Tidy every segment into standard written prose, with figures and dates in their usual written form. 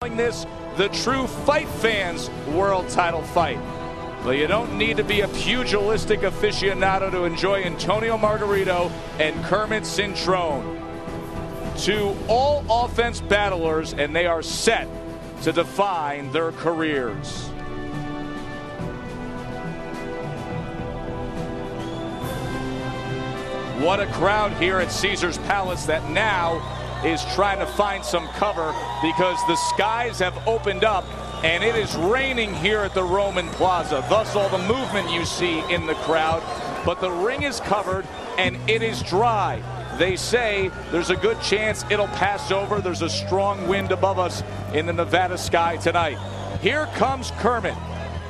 This the true fight fans world title fight. But you don't need to be a pugilistic aficionado to enjoy Antonio Margarito and Kermit Cintron. Two all-offense battlers, and they are set to define their careers. What a crowd here at Caesar's Palace that now is trying to find some cover because the skies have opened up and it is raining here at the Roman Plaza. Thus all the movement you see in the crowd. But the ring is covered and it is dry. They say there's a good chance it'll pass over. There's a strong wind above us in the Nevada sky tonight. Here comes Kermit.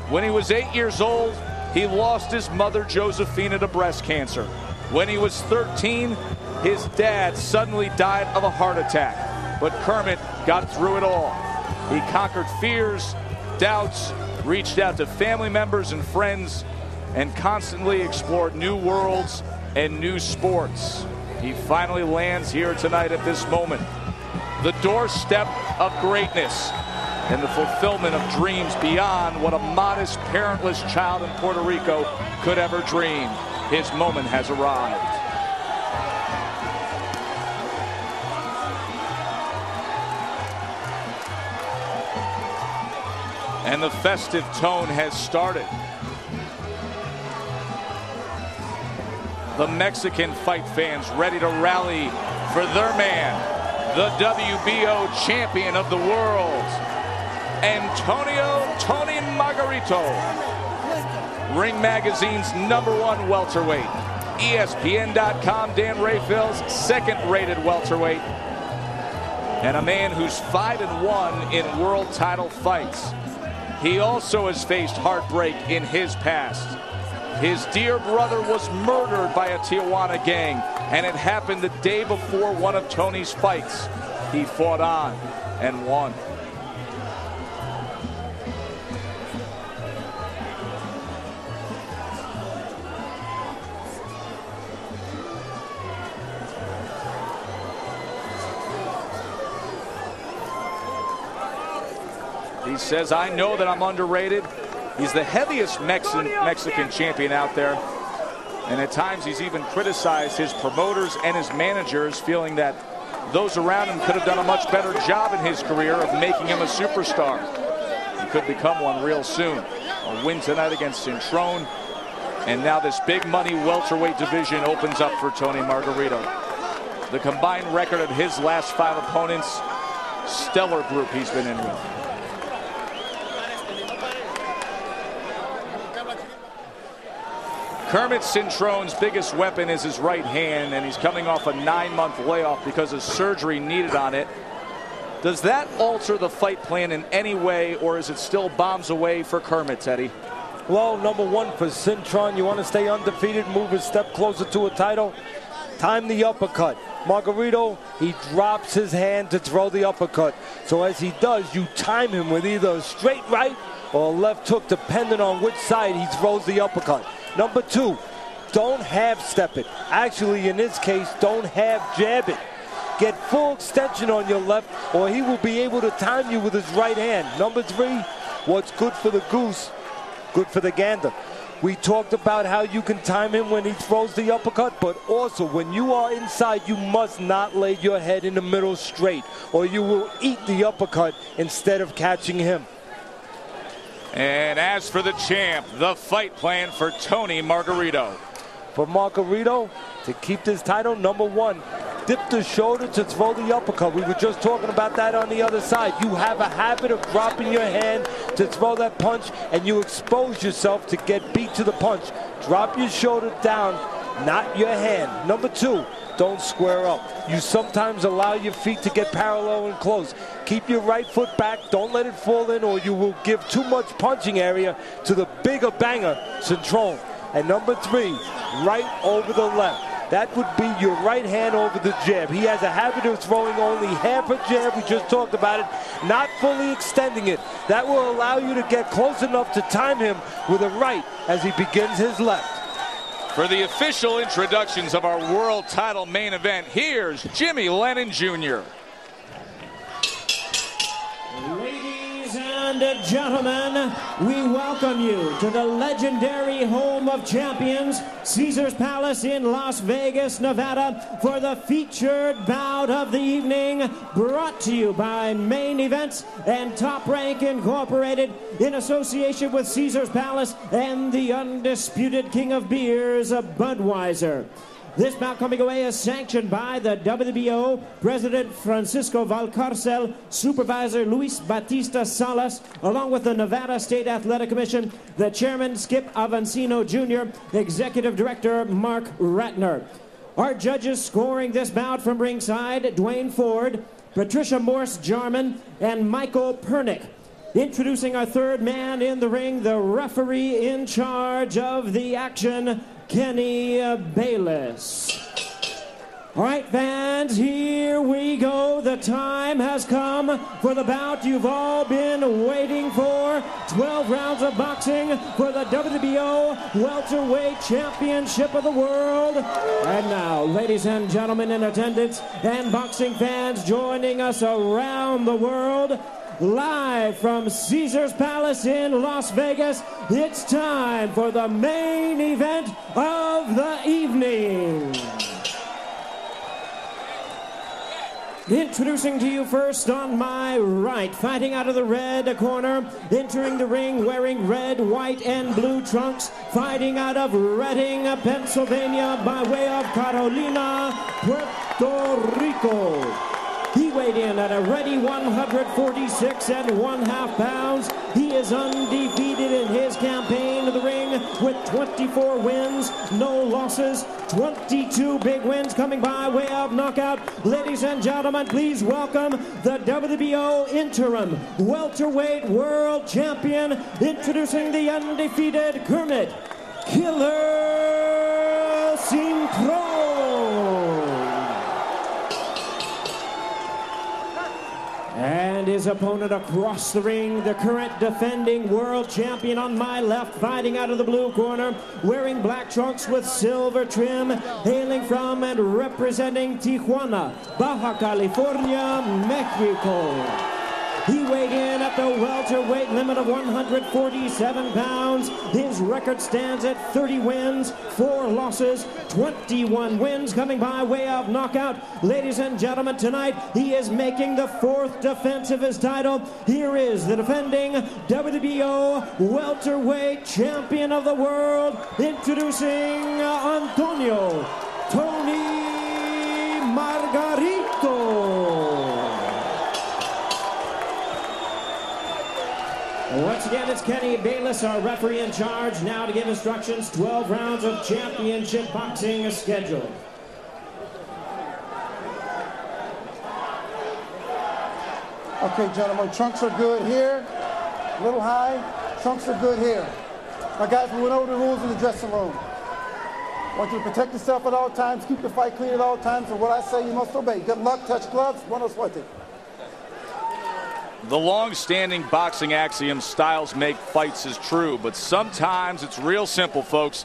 When he was 8 years old, he lost his mother Josephina to breast cancer. When he was 13, his dad suddenly died of a heart attack. But Kermit got through it all. He conquered fears, doubts, reached out to family members and friends, and constantly explored new worlds and new sports. He finally lands here tonight at this moment. The doorstep of greatness and the fulfillment of dreams beyond what a modest, parentless child in Puerto Rico could ever dream. His moment has arrived. And the festive tone has started. The Mexican fight fans ready to rally for their man, the WBO champion of the world, Antonio "Tony" Margarito. Ring Magazine's #1 welterweight. ESPN.com, Dan Rayfield's second-rated welterweight. And a man who's 5-1 in world title fights. He also has faced heartbreak in his past. His dear brother was murdered by a Tijuana gang, and it happened the day before one of Tony's fights. He fought on and won. He says, I know that I'm underrated. He's the heaviest Mexican champion out there. And at times he's even criticized his promoters and his managers, feeling that those around him could have done a much better job in his career of making him a superstar. He could become one real soon. A win tonight against Cintron. And now this big money welterweight division opens up for Tony Margarito. The combined record of his last 5 opponents, stellar group he's been in with. Kermit Cintron's biggest weapon is his right hand, and he's coming off a 9-month layoff because of surgery needed on it. Does that alter the fight plan in any way, or is it still bombs away for Kermit, Teddy? Well, #1 for Cintron, you want to stay undefeated, move a step closer to a title, time the uppercut. Margarito, he drops his hand to throw the uppercut. So as he does, you time him with either a straight right or a left hook, depending on which side he throws the uppercut. #2, don't half step it. Actually, in this case, don't half jab it. Get full extension on your left, or he will be able to time you with his right hand. #3, what's good for the goose, good for the gander. We talked about how you can time him when he throws the uppercut, but also when you are inside, you must not lay your head in the middle straight, or you will eat the uppercut instead of catching him. And as for the champ, the fight plan for Tony Margarito. For Margarito, to keep this title, #1, dip the shoulder to throw the uppercut. We were just talking about that on the other side. You have a habit of dropping your hand to throw that punch, and you expose yourself to get beat to the punch. Drop your shoulder down, not your hand. #2, don't square up. You sometimes allow your feet to get parallel and close. Keep your right foot back. Don't let it fall in, or you will give too much punching area to the bigger banger, Cintron. And #3, right over the left. That would be your right hand over the jab. He has a habit of throwing only half a jab. We just talked about it, not fully extending it. That will allow you to get close enough to time him with a right as he begins his left. For the official introductions of our world title main event, here's Jimmy Lennon Jr. and gentlemen, we welcome you to the legendary home of champions, Caesars Palace in Las Vegas, Nevada, for the featured bout of the evening, brought to you by Main Events and Top Rank Incorporated in association with Caesars Palace and the undisputed king of beers, Budweiser. This bout coming away is sanctioned by the WBO President Francisco Valcarcel, Supervisor Luis Batista Salas, along with the Nevada State Athletic Commission, the Chairman Skip Avancino Jr., Executive Director Mark Ratner. Our judges scoring this bout from ringside, Dwayne Ford, Patricia Morse-Jarman, and Michael Pernick. Introducing our third man in the ring, the referee in charge of the action, Kenny Bayless. All right, fans, here we go. The time has come for the bout you've all been waiting for. 12 rounds of boxing for the WBO Welterweight Championship of the World. And now, ladies and gentlemen in attendance and boxing fans joining us around the world, live from Caesars Palace in Las Vegas, it's time for the main event of the evening. Introducing to you first on my right, fighting out of the red corner, entering the ring wearing red, white, and blue trunks, fighting out of Reading, Pennsylvania, by way of Carolina, Puerto Rico. He weighed in at a ready 146 1/2 pounds. He is undefeated in his campaign to the ring with 24 wins, no losses, 22 big wins coming by way of knockout. Ladies and gentlemen, please welcome the WBO Interim Welterweight World Champion, introducing the undefeated Kermit Killer Cintron. And his opponent across the ring, the current defending world champion on my left, fighting out of the blue corner, wearing black trunks with silver trim, hailing from and representing Tijuana, Baja California, Mexico. He weighed in at the welterweight limit of 147 pounds. His record stands at 30 wins, 4 losses, 21 wins coming by way of knockout. Ladies and gentlemen, tonight he is making the 4th defense of his title. Here is the defending WBO welterweight champion of the world, introducing Antonio Tony Margarito. Once again, it's Kenny Bayless, our referee in charge, now to give instructions. 12 rounds of championship boxing is scheduled. Okay, gentlemen, trunks are good here, a little high. Trunks are good here. Now, guys, we went over the rules in the dressing room. I want you to protect yourself at all times, keep the fight clean at all times, and what I say you must obey. Good luck, touch gloves, buena suerte. The long-standing boxing axiom, styles make fights, is true, but sometimes it's real simple, folks.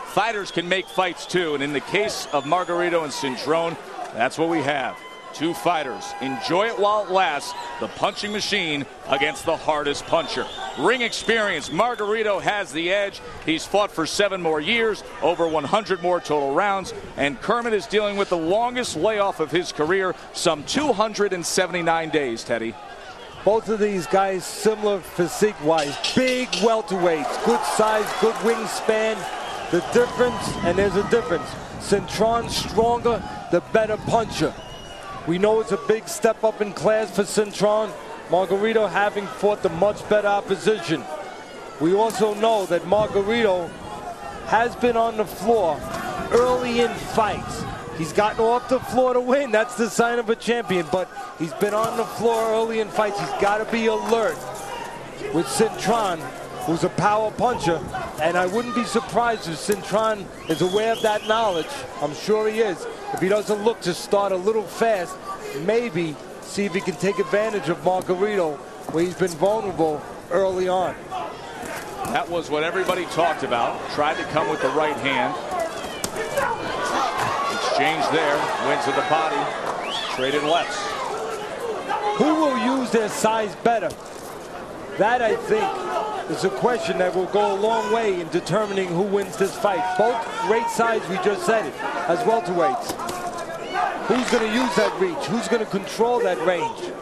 Fighters can make fights too, and in the case of Margarito and Cintron, that's what we have. 2 fighters. Enjoy it while it lasts. The punching machine against the hardest puncher. Ring experience, Margarito has the edge. He's fought for 7 more years, over 100 more total rounds, and Kermit is dealing with the longest layoff of his career, some 279 days, Teddy. Both of these guys similar physique-wise, big welterweights, good size, good wingspan. The difference, and there's a difference, Cintron's stronger, the better puncher. We know it's a big step up in class for Cintron, Margarito having fought the much better opposition. We also know that Margarito has been on the floor early in fights. He's gotten off the floor to win. That's the sign of a champion, but he's been on the floor early in fights. He's got to be alert with Cintron, who's a power puncher, and I wouldn't be surprised if Cintron is aware of that knowledge. I'm sure he is. If he doesn't look to start a little fast, maybe see if he can take advantage of Margarito, where he's been vulnerable early on. That was what everybody talked about. Tried to come with the right hand. Exchange there, went to the body, traded lefts. Who will use their size better? That, I think, is a question that will go a long way in determining who wins this fight. Both great sides, we just said it, as welterweights. Who's going to use that reach? Who's going to control that range?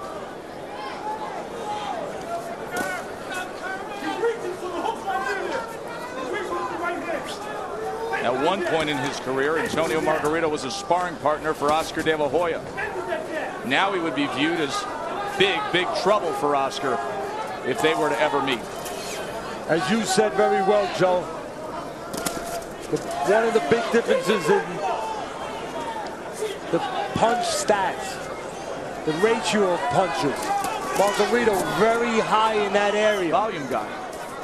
At one point in his career, Antonio Margarito was a sparring partner for Oscar De La Hoya. Now he would be viewed as big trouble for Oscar if they were to ever meet. As you said very well, Joe, one of the big differences in the punch stats, the ratio of punches. Margarito very high in that area. Volume guy.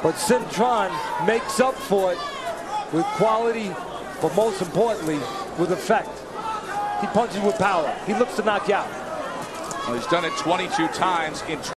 But Cintron makes up for it with quality, but most importantly, with effect. He punches with power. He looks to knock you out. Well, he's done it 22 times in